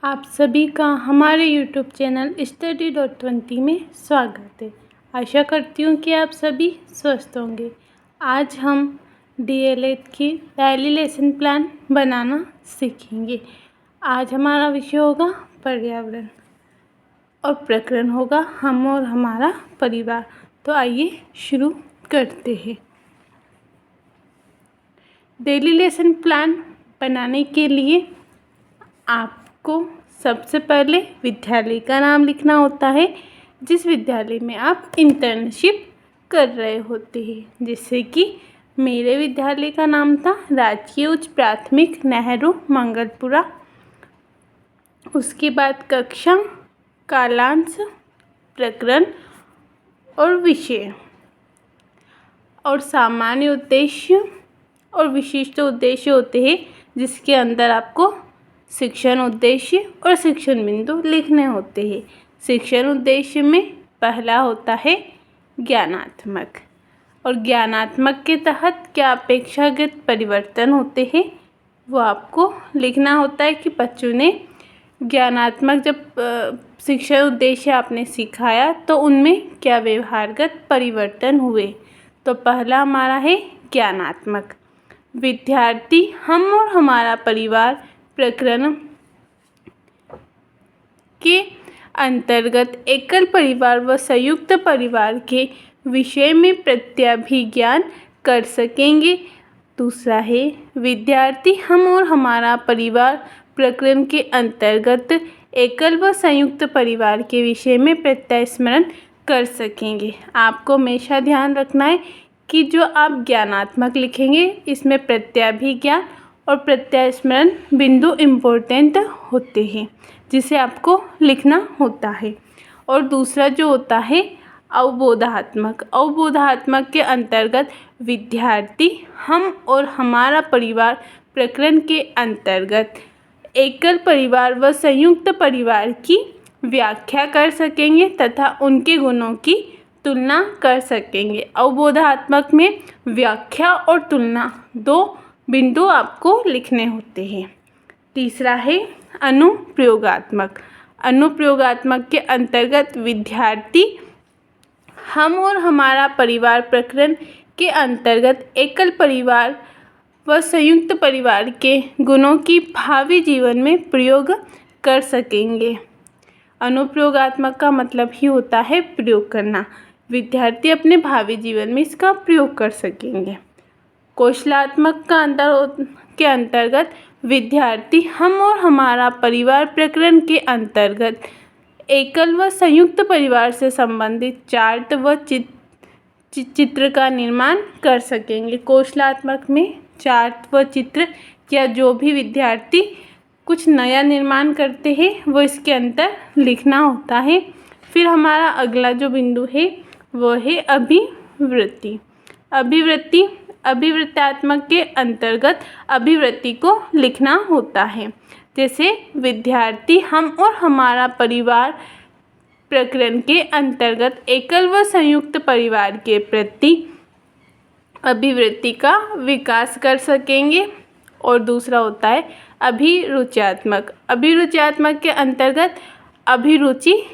आप सभी का हमारे YouTube चैनल study.20 में स्वागत है। आशा करती हूँ कि आप सभी स्वस्थ होंगे। आज हम DLED की डेली लेसन प्लान बनाना सीखेंगे। आज हमारा विषय होगा पर्यावरण और प्रकरण होगा हम और हमारा परिवार। तो आइए शुरू करते हैं। डेली लेसन प्लान बनाने के लिए आपको सबसे पहले विद्यालय का नाम लिखना होता है जिस विद्यालय में आप इंटर्नशिप कर रहे होते हैं। जैसे कि मेरे विद्यालय का नाम था राजकीय उच्च प्राथमिक नेहरू मंगलपुरा। उसके बाद कक्षा, कालांश, प्रकरण और विषय और सामान्य उद्देश्य और विशिष्ट उद्देश्य होते हैं जिसके अंदर आपको शिक्षण उद्देश्य और शिक्षण बिंदु लिखने होते हैं। शिक्षण उद्देश्य में पहला होता है ज्ञानात्मक और ज्ञानात्मक के तहत क्या अपेक्षाकृत परिवर्तन होते हैं वो आपको लिखना होता है कि बच्चों ने ज्ञानात्मक जब शिक्षण उद्देश्य आपने सिखाया तो उनमें क्या व्यवहारगत परिवर्तन हुए। तो पहला हमारा है ज्ञानात्मक। विद्यार्थी हम और हमारा परिवार प्रकरण के अंतर्गत एकल परिवार व संयुक्त परिवार के विषय में प्रत्यभिज्ञान कर सकेंगे। दूसरा है विद्यार्थी हम और हमारा परिवार प्रकरण के अंतर्गत एकल व संयुक्त परिवार के विषय में प्रत्यय स्मरण कर सकेंगे। आपको हमेशा ध्यान रखना है कि जो आप ज्ञानात्मक लिखेंगे इसमें प्रत्यभिज्ञान और प्रत्यय स्मरण बिंदु इम्पोर्टेंट होते हैं जिसे आपको लिखना होता है। और दूसरा जो होता है अवबोधात्मक। अवबोधात्मक के अंतर्गत विद्यार्थी हम और हमारा परिवार प्रकरण के अंतर्गत एकल परिवार व संयुक्त परिवार की व्याख्या कर सकेंगे तथा उनके गुणों की तुलना कर सकेंगे। अवबोधात्मक में व्याख्या और तुलना दो बिंदु आपको लिखने होते हैं। तीसरा है अनुप्रयोगात्मक। अनुप्रयोगात्मक के अंतर्गत विद्यार्थी हम और हमारा परिवार प्रकरण के अंतर्गत एकल परिवार व संयुक्त परिवार के गुणों की भावी जीवन में प्रयोग कर सकेंगे। अनुप्रयोगात्मक का मतलब ही होता है प्रयोग करना। विद्यार्थी अपने भावी जीवन में इसका प्रयोग कर सकेंगे। कौशलात्मक के अंतर्गत विद्यार्थी हम और हमारा परिवार प्रकरण के अंतर्गत एकल व संयुक्त परिवार से संबंधित चार्ट व चित्र का निर्माण कर सकेंगे। कौशलात्मक में चार्ट व चित्र या जो भी विद्यार्थी कुछ नया निर्माण करते हैं वो इसके अंदर लिखना होता है। फिर हमारा अगला जो बिंदु है वो है अभिवृत्ति। अभिवृत्तात्मक के अंतर्गत अभिवृत्ति को लिखना होता है। जैसे विद्यार्थी हम और हमारा परिवार प्रकरण के अंतर्गत एकल व संयुक्त परिवार के प्रति अभिवृत्ति का विकास कर सकेंगे। और दूसरा होता है अभिरुच्यात्मक। अभिरुच्यात्मक के अंतर्गत अभिरुचि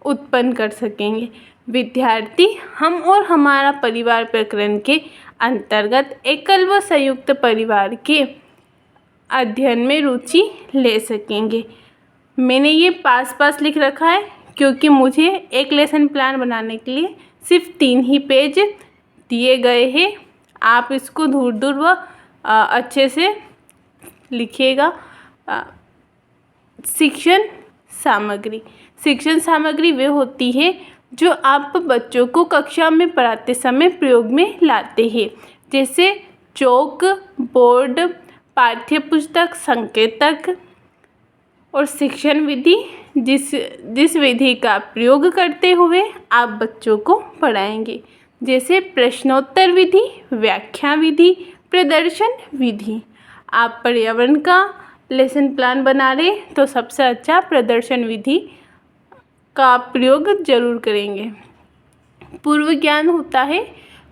उत्पन्न कर सकेंगे। विद्यार्थी हम और हमारा परिवार प्रकरण के अंतर्गत एकल व संयुक्त परिवार के अध्ययन में रुचि ले सकेंगे। मैंने ये पास लिख रखा है क्योंकि मुझे एक लेसन प्लान बनाने के लिए सिर्फ 3 ही पेज दिए गए हैं। आप इसको दूर व अच्छे से लिखिएगा। शिक्षण सामग्री वे होती है जो आप बच्चों को कक्षा में पढ़ाते समय प्रयोग में लाते हैं। जैसे चौक, बोर्ड, पाठ्य पुस्तक, संकेतक और शिक्षण विधि जिस विधि का प्रयोग करते हुए आप बच्चों को पढ़ाएंगे। जैसे प्रश्नोत्तर विधि, व्याख्या विधि, प्रदर्शन विधि। आप पर्यावरण का लेसन प्लान बना रहे तो सबसे अच्छा प्रदर्शन विधि का प्रयोग जरूर करेंगे। पूर्व ज्ञान होता है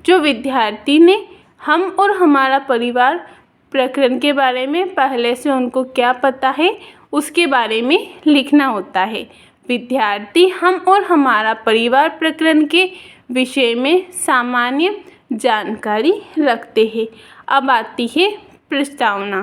जो विद्यार्थी ने हम और हमारा परिवार प्रकरण के बारे में पहले से उनको क्या पता है उसके बारे में लिखना होता है। विद्यार्थी हम और हमारा परिवार प्रकरण के विषय में सामान्य जानकारी रखते हैं। अब आती है प्रस्तावना।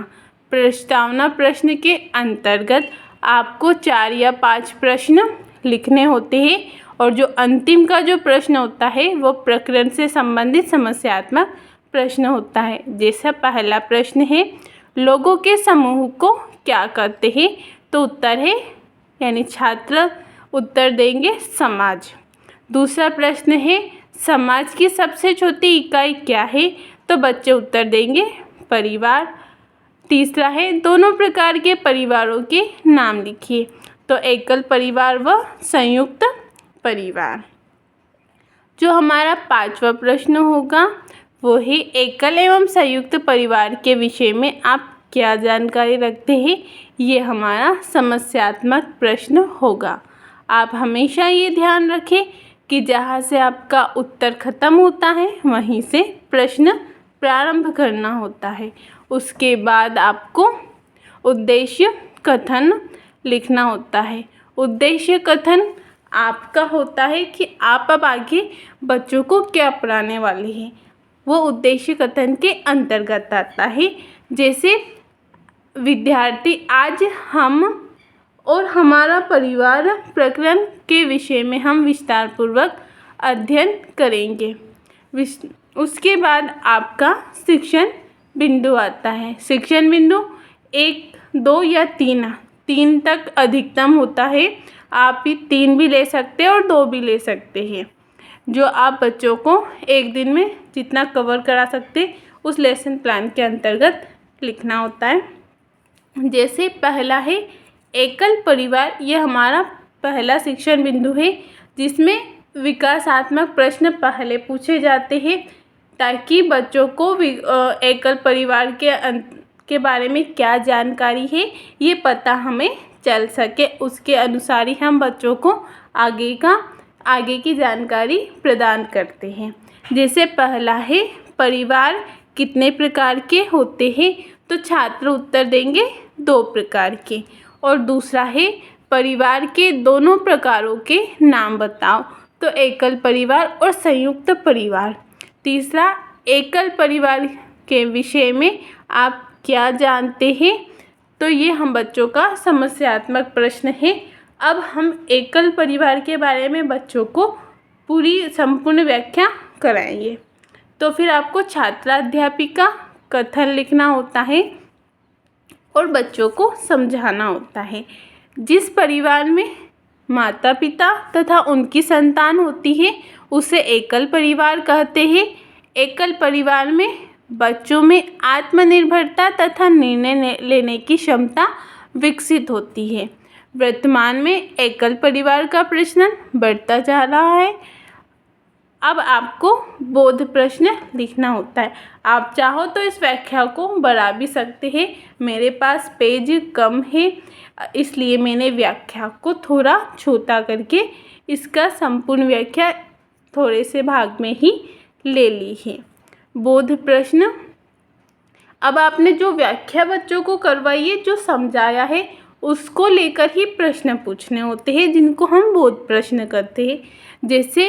प्रस्तावना प्रश्न के अंतर्गत आपको 4 या 5 प्रश्न लिखने होते हैं और जो अंतिम का जो प्रश्न होता है वो प्रकरण से संबंधित समस्यात्मक प्रश्न होता है। जैसा पहला प्रश्न है, लोगों के समूह को क्या कहते हैं? तो उत्तर है यानी छात्र उत्तर देंगे समाज। दूसरा प्रश्न है, समाज की सबसे छोटी इकाई क्या है? तो बच्चे उत्तर देंगे परिवार। तीसरा है, दोनों प्रकार के परिवारों के नाम लिखिए। तो एकल परिवार व संयुक्त परिवार। जो हमारा 5वां प्रश्न होगा वो है, एकल एवं संयुक्त परिवार के विषय में आप क्या जानकारी रखते हैं? ये हमारा समस्यात्मक प्रश्न होगा। आप हमेशा ये ध्यान रखें कि जहाँ से आपका उत्तर खत्म होता है वहीं से प्रश्न प्रारंभ करना होता है। उसके बाद आपको उद्देश्य कथन लिखना होता है। उद्देश्य कथन आपका होता है कि आप अब आगे बच्चों को क्या पढ़ाने वाले हैं, वो उद्देश्य कथन के अंतर्गत आता है। जैसे विद्यार्थी, आज हम और हमारा परिवार प्रकरण के विषय में हम विस्तारपूर्वक अध्ययन करेंगे। उसके बाद आपका शिक्षण बिंदु आता है। शिक्षण बिंदु 1, 2 या 3 तक अधिकतम होता है। आप 3 भी ले सकते हैं और 2 भी ले सकते हैं। जो आप बच्चों को एक दिन में जितना कवर करा सकते उस लेसन प्लान के अंतर्गत लिखना होता है। जैसे पहला है एकल परिवार, ये हमारा पहला शिक्षण बिंदु है जिसमें विकासात्मक प्रश्न पहले पूछे जाते हैं ताकि बच्चों को एकल परिवार के बारे में क्या जानकारी है ये पता हमें चल सके। उसके अनुसार ही हम बच्चों को आगे की जानकारी प्रदान करते हैं। जैसे पहला है, परिवार कितने प्रकार के होते हैं? तो छात्र उत्तर देंगे 2 प्रकार के। और दूसरा है, परिवार के दोनों प्रकारों के नाम बताओ। तो एकल परिवार और संयुक्त परिवार। तीसरा, एकल परिवार के विषय में आप क्या जानते हैं? तो ये हम बच्चों का समस्यात्मक प्रश्न है। अब हम एकल परिवार के बारे में बच्चों को पूरी संपूर्ण व्याख्या कराएंगे। तो फिर आपको छात्राध्यापिका कथन लिखना होता है और बच्चों को समझाना होता है। जिस परिवार में माता पिता तथा उनकी संतान होती है उसे एकल परिवार कहते हैं। एकल परिवार में बच्चों में आत्मनिर्भरता तथा निर्णय लेने की क्षमता विकसित होती है। वर्तमान में एकल परिवार का प्रचलन बढ़ता जा रहा है। अब आपको बोध प्रश्न लिखना होता है। आप चाहो तो इस व्याख्या को बढ़ा भी सकते हैं। मेरे पास पेज कम है इसलिए मैंने व्याख्या को थोड़ा छोटा करके इसका संपूर्ण व्याख्या थोड़े से भाग में ही ले ली है। बोध प्रश्न, अब आपने जो व्याख्या बच्चों को करवाई है, जो समझाया है, उसको लेकर ही प्रश्न पूछने होते हैं जिनको हम बोध प्रश्न करते हैं। जैसे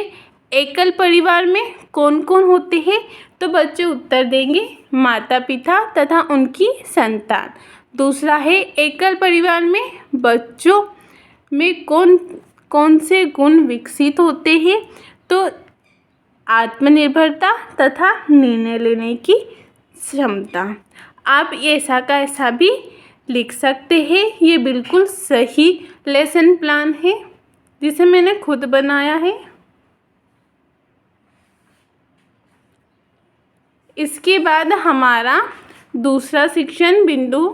एकल परिवार में कौन कौन होते हैं? तो बच्चे उत्तर देंगे माता पिता तथा उनकी संतान। दूसरा है, एकल परिवार में बच्चों में कौन कौन से गुण विकसित होते हैं? तो आत्मनिर्भरता तथा निर्णय लेने की क्षमता। आप ऐसा का ऐसा भी लिख सकते हैं। ये बिल्कुल सही लेसन प्लान है जिसे मैंने खुद बनाया है। इसके बाद हमारा दूसरा शिक्षण बिंदु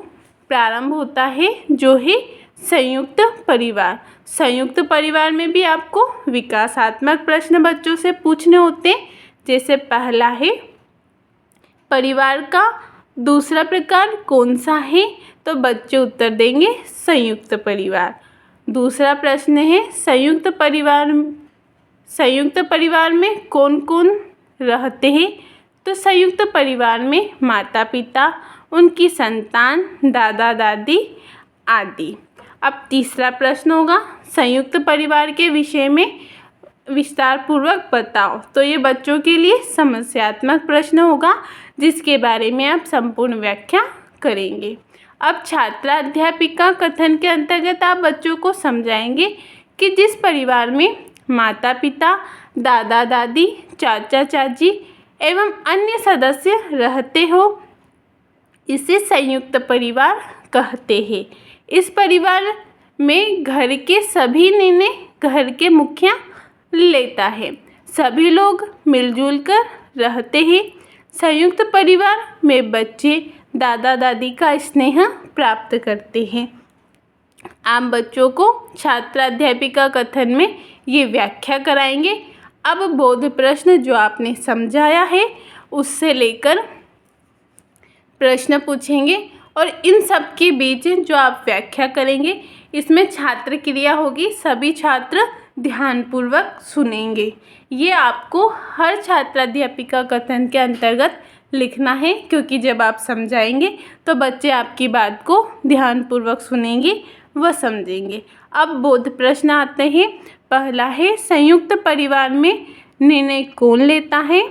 प्रारंभ होता है जो है संयुक्त परिवार। संयुक्त परिवार में भी आपको विकासात्मक प्रश्न बच्चों से पूछने होते हैं। जैसे पहला है, परिवार का दूसरा प्रकार कौन सा है? तो बच्चे उत्तर देंगे संयुक्त परिवार। दूसरा प्रश्न है, संयुक्त परिवार में कौन कौन रहते हैं? तो संयुक्त परिवार में माता पिता, उनकी संतान, दादा दादी आदि। अब तीसरा प्रश्न होगा, संयुक्त परिवार के विषय में विस्तार पूर्वक बताओ। तो ये बच्चों के लिए समस्यात्मक प्रश्न होगा जिसके बारे में आप संपूर्ण व्याख्या करेंगे। अब छात्रा अध्यापिका कथन के अंतर्गत आप बच्चों को समझाएंगे कि जिस परिवार में माता पिता, दादा दादी, चाचा चाची एवं अन्य सदस्य रहते हो इसे संयुक्त परिवार कहते हैं। इस परिवार में घर के सभी निर्णय घर के मुखिया लेता है। सभी लोग मिलजुल कर रहते हैं। संयुक्त परिवार में बच्चे दादा दादी का स्नेह प्राप्त करते हैं। आप बच्चों को छात्रा अध्यापिका कथन में ये व्याख्या कराएंगे। अब बोध प्रश्न जो आपने समझाया है उससे लेकर प्रश्न पूछेंगे और इन सब के बीच जो आप व्याख्या करेंगे इसमें छात्र क्रिया होगी। सभी छात्र ध्यानपूर्वक सुनेंगे। ये आपको हर छात्र अध्यापिका कथन के अंतर्गत लिखना है, क्योंकि जब आप समझाएंगे तो बच्चे आपकी बात को ध्यानपूर्वक सुनेंगे व समझेंगे। अब बोध प्रश्न आते हैं। पहला है, संयुक्त परिवार में निर्णय कौन लेता है?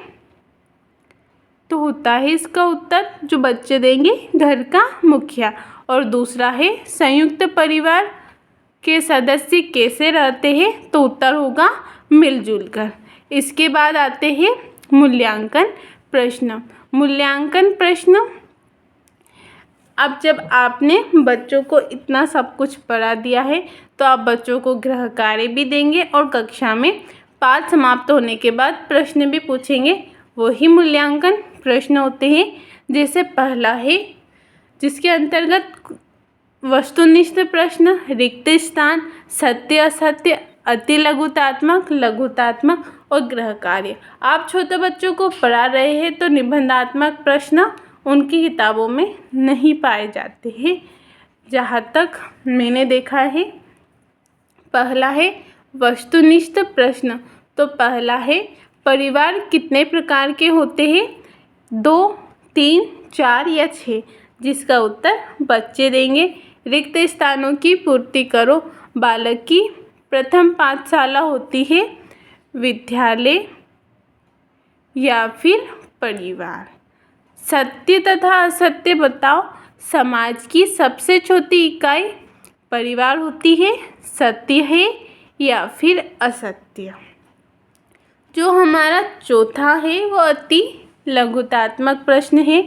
तो होता है इसका उत्तर जो बच्चे देंगे घर का मुखिया। और दूसरा है, संयुक्त परिवार के सदस्य कैसे रहते हैं? तो उत्तर होगा मिलजुल कर। इसके बाद आते हैं मूल्यांकन प्रश्न। मूल्यांकन प्रश्न, अब जब आपने बच्चों को इतना सब कुछ पढ़ा दिया है तो आप बच्चों को गृह कार्य भी देंगे और कक्षा में पाठ समाप्त होने के बाद प्रश्न भी पूछेंगे। वही मूल्यांकन प्रश्न होते हैं। जैसे पहला है जिसके अंतर्गत वस्तुनिष्ठ प्रश्न, रिक्त स्थान, सत्य असत्य, अति लघुतात्मक, लघुतात्मक और गृह कार्य। आप छोटे बच्चों को पढ़ा रहे हैं तो निबंधात्मक प्रश्न उनकी किताबों में नहीं पाए जाते हैं। जहाँ तक मैंने देखा है, पहला है वस्तुनिष्ठ प्रश्न। तो पहला है, परिवार कितने प्रकार के होते हैं? 2, 3, 4 या 6, जिसका उत्तर बच्चे देंगे। रिक्त स्थानों की पूर्ति करो। बालक की प्रथम पाठशाला होती है विद्यालय या फिर परिवार। सत्य तथा असत्य बताओ। समाज की सबसे छोटी इकाई परिवार होती है। सत्य है या फिर असत्य। जो हमारा चौथा है वो अति लघुतात्मक प्रश्न है।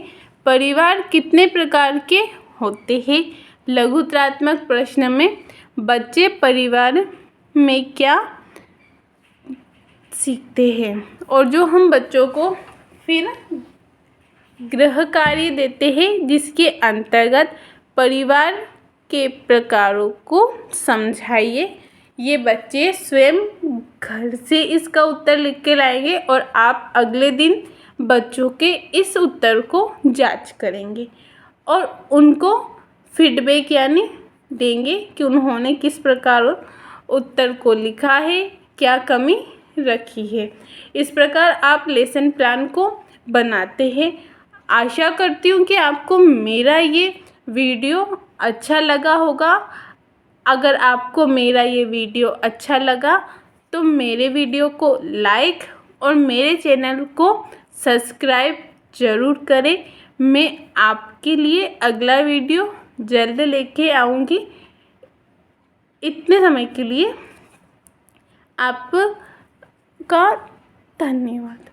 परिवार कितने प्रकार के होते हैं? लघुतात्मक प्रश्न में बच्चे परिवार में क्या सीखते हैं और जो हम बच्चों को फिर गृह कार्य देते हैं जिसके अंतर्गत परिवार के प्रकारों को समझाइए। ये बच्चे स्वयं घर से इसका उत्तर लिख के लाएंगे और आप अगले दिन बच्चों के इस उत्तर को जांच करेंगे और उनको फीडबैक यानी देंगे कि उन्होंने किस प्रकार उत्तर को लिखा है, क्या कमी रखी है। इस प्रकार आप लेसन प्लान को बनाते हैं। आशा करती हूँ कि आपको मेरा ये वीडियो अच्छा लगा होगा। अगर आपको मेरा ये वीडियो अच्छा लगा तो मेरे वीडियो को लाइक और मेरे चैनल को सब्सक्राइब ज़रूर करें। मैं आपके लिए अगला वीडियो जल्द लेके आऊँगी। इतने समय के लिए आपका धन्यवाद।